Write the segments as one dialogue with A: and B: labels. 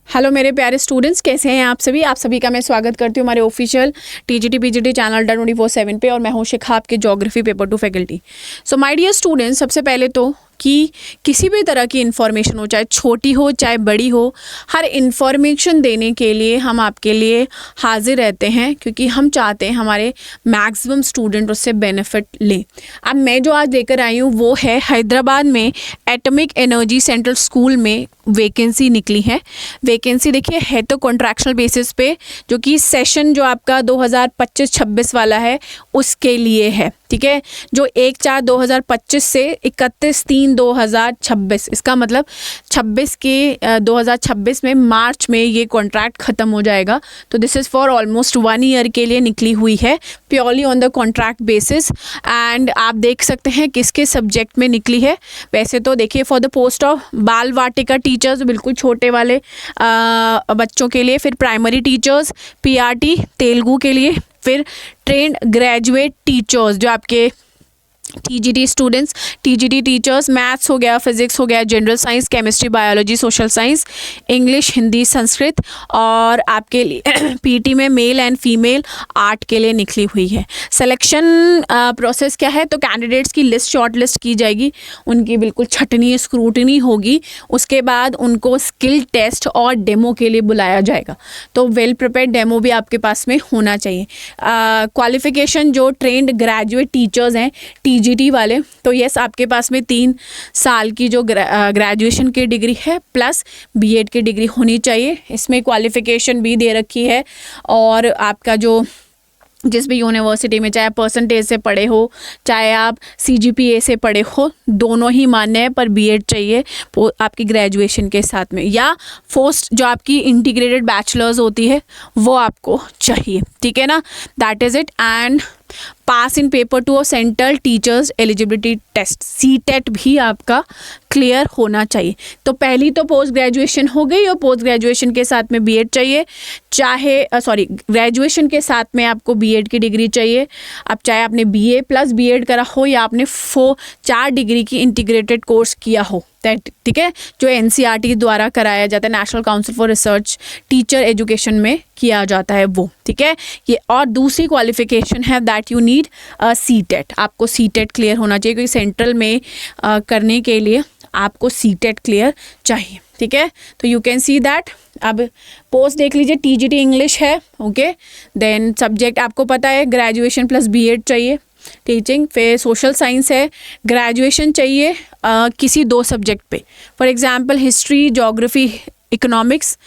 A: Hello मेरे प्यारे students, कैसे हैं आप सभी का मैं स्वागत करती हूँ हमारे ऑफिशियल टीजीटी पीजीटी चैनल 24/7 पे। और मैं हूँ शिखा, आपके geography paper 2 faculty. So my dear students, सबसे पहले तो कि किसी भी तरह की इन्फॉर्मेशन हो, चाहे छोटी हो चाहे बड़ी हो, हर इन्फॉर्मेशन देने के लिए हम आपके लिए हाजिर रहते हैं, क्योंकि हम चाहते हैं हमारे मैक्सिमम स्टूडेंट उससे बेनिफिट लें। अब मैं जो आज लेकर आई हूँ वो है हैदराबाद में एटॉमिक एनर्जी सेंट्रल स्कूल में वैकेंसी निकली है। वैकेंसी देखिए है तो कॉन्ट्रैक्शनल बेसिस पे, जो कि सेशन जो आपका 2025-26 वाला है उसके लिए है, ठीक है। जो 1/4/2025 से 31/3/2026, इसका मतलब 2026 में मार्च में ये कॉन्ट्रैक्ट ख़त्म हो जाएगा। तो this is for almost 1 year के लिए निकली हुई है, purely on the contract basis. And आप देख सकते हैं किसके सब्जेक्ट में निकली है। वैसे तो देखिए फॉर द पोस्ट ऑफ बाल वाटिका टीचर्स, बिल्कुल छोटे वाले बच्चों के लिए, फिर प्राइमरी टीचर्स, पीआरटी तेलुगु के लिए, फिर ट्रेंड ग्रेजुएट टीचर्स जो आपके TGT students, TGT teachers, maths हो गया, फिजिक्स हो गया, general science, chemistry, biology, social science, English, Hindi, Sanskrit, और आपके लिए पीटी में मेल एंड फीमेल आर्ट के लिए निकली हुई है। सिलेक्शन प्रोसेस क्या है, तो कैंडिडेट्स की लिस्ट शॉर्ट लिस्ट की जाएगी, उनकी बिल्कुल छटनी स्क्रूटनी होगी, उसके बाद उनको स्किल टेस्ट और डेमो के लिए बुलाया जाएगा। तो वेल प्रिपेयर्ड डेमो भी आपके पास में होना चाहिए। क्वालिफिकेशन जो ट्रेंड ग्रेजुएट टीचर्स हैं टीजीटी वाले, तो यस आपके पास में 3 साल की जो ग्रेजुएशन की डिग्री है प्लस बीएड की डिग्री होनी चाहिए। इसमें क्वालिफिकेशन भी दे रखी है, और आपका जो जिस भी यूनिवर्सिटी में, चाहे परसेंटेज से पढ़े हो चाहे आप सीजीपीए से पढ़े हो, दोनों ही मान्य है, पर बीएड चाहिए आपकी ग्रेजुएशन के साथ में, या पोस्ट जो आपकी इंटीग्रेटेड बैचलर्स होती है वो आपको चाहिए, ठीक है ना। That is it. And pass in paper 2 और central teachers eligibility test, CTET भी आपका क्लियर होना चाहिए। तो पहली तो पोस्ट ग्रेजुएशन हो गई, और पोस्ट ग्रेजुएशन के साथ में बीएड चाहिए, ग्रेजुएशन के साथ में आपको बीएड की डिग्री चाहिए। अब चाहे आपने बीए प्लस बीएड करा हो, या आपने 4 डिग्री की इंटीग्रेटेड कोर्स किया हो, ठीक है, जो एनसीईआरटी द्वारा कराया जाता है, national council for research teacher education में किया जाता है वो, ठीक है ये। और दूसरी क्वालिफिकेशन है दैट यू नीड सीटेट, आपको सीटेट क्लियर होना चाहिए, क्योंकि सेंट्रल में करने के लिए आपको सीटेट क्लियर चाहिए, ठीक है। तो यू कैन सी दैट। अब पोस्ट देख लीजिए, टीजीटी इंग्लिश है, ओके। देन सब्जेक्ट आपको पता है ग्रेजुएशन प्लस बीएड चाहिए टीचिंग। फिर सोशल साइंस है, ग्रेजुएशन चाहिए किसी 2 सब्जेक्ट पे, for example history, geography, economics,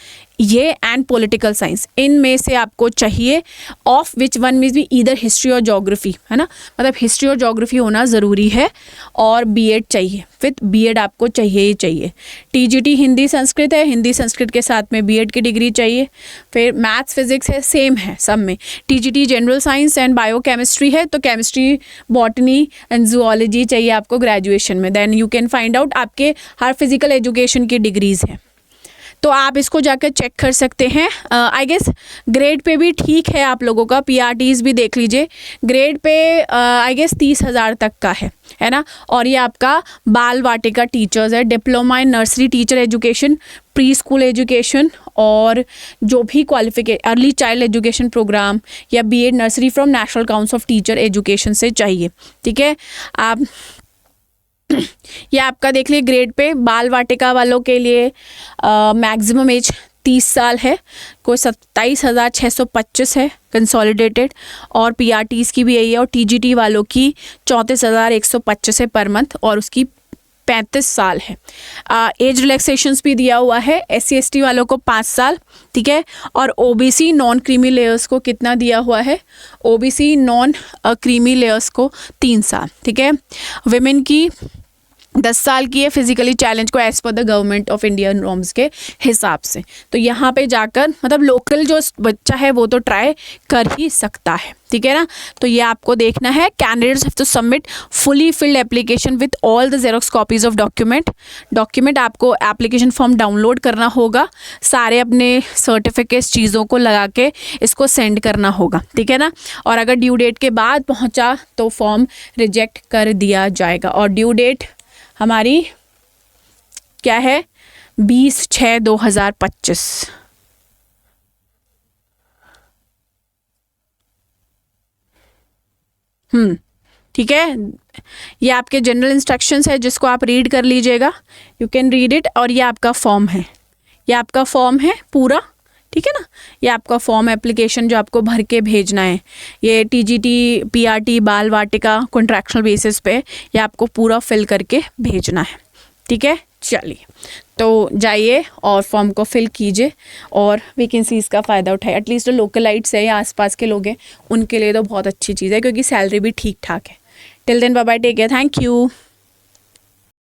A: ये एंड पॉलिटिकल साइंस, इनमें से आपको चाहिए। ऑफ विच वन मीन्स भी ईदर हिस्ट्री और ज्योग्राफी, है ना, मतलब हिस्ट्री और ज्योग्राफी होना ज़रूरी है, और बीएड चाहिए, विथ बीएड आपको चाहिए ही चाहिए। टीजीटी हिंदी संस्कृत है, हिंदी संस्कृत के साथ में बीएड की डिग्री चाहिए। फिर मैथ्स फिजिक्स है, सेम है सब में। TGT general science and biochemistry है, तो केमिस्ट्री, बॉटनी एंड जूलॉजी चाहिए आपको ग्रेजुएशन में। Then you can find out आपके हर फिजिकल एजुकेशन की डिग्रीज़ हैं, तो आप इसको जाकर चेक कर सकते हैं। आई गेस ग्रेड पे भी ठीक है आप लोगों का, पीआरटीज भी देख लीजिए, ग्रेड पे आई गेस 30,000 तक का है ना। और ये आपका बाल वाटिका टीचर्स है, diploma in nursery teacher education, pre school education, और जो भी qualification early child education program या B Ed nursery from National Council of Teacher Education से चाहिए, ठीक है। आप ये आपका देख लीजिए ग्रेड पे बाल वाटिका वालों के लिए मैक्सिमम एज 30 साल है, कोई 27,625 है कंसोलिडेटेड, और पीआरटीज़ की भी यही है, और टीजीटी वालों की 34,125 है पर मंथ, और उसकी 35 साल है। एज रिलैक्सेशंस भी दिया हुआ है, SC/ST वालों को 5 साल, ठीक है। और ओबीसी नॉन क्रीमी लेयर्स को कितना दिया हुआ है, ओबीसी नॉन क्रीमी लेयर्स को 3 साल, ठीक है। विमेन की 10 साल की है, फिजिकली चैलेंज को एज पर the government of India norms के हिसाब से। तो यहाँ पे जाकर मतलब लोकल जो बच्चा है वो तो ट्राई कर ही सकता है, ठीक है ना। तो ये आपको देखना है। Candidates have to submit fully filled application with all the xerox copies of document आपको एप्लीकेशन फॉर्म डाउनलोड करना होगा, सारे अपने सर्टिफिकेट्स चीज़ों को लगा के इसको सेंड करना होगा, ठीक है ना। और अगर ड्यू डेट के बाद पहुँचा तो फॉर्म रिजेक्ट कर दिया जाएगा। और ड्यू डेट हमारी क्या है, 20/6/2025। ठीक है, ये आपके जनरल इंस्ट्रक्शंस है जिसको आप रीड कर लीजिएगा, यू कैन रीड इट। और ये आपका फॉर्म है, ये आपका फॉर्म है पूरा, ठीक है ना। ये आपका फॉर्म एप्लीकेशन जो आपको भर के भेजना है, ये टीजीटी, पीआरटी, बाल वाटिका कॉन्ट्रैक्चुअल बेसिस पे ये आपको पूरा फिल करके भेजना है, ठीक है। चलिए, तो जाइए और फॉर्म को फिल कीजिए और वैकेंसीज़ का फ़ायदा उठाइए। एटलीस्ट जो लोकलाइट्स है या आसपास के लोग हैं उनके लिए तो बहुत अच्छी चीज़ है, क्योंकि सैलरी भी ठीक ठाक है। Till then bye bye, take care, thank you.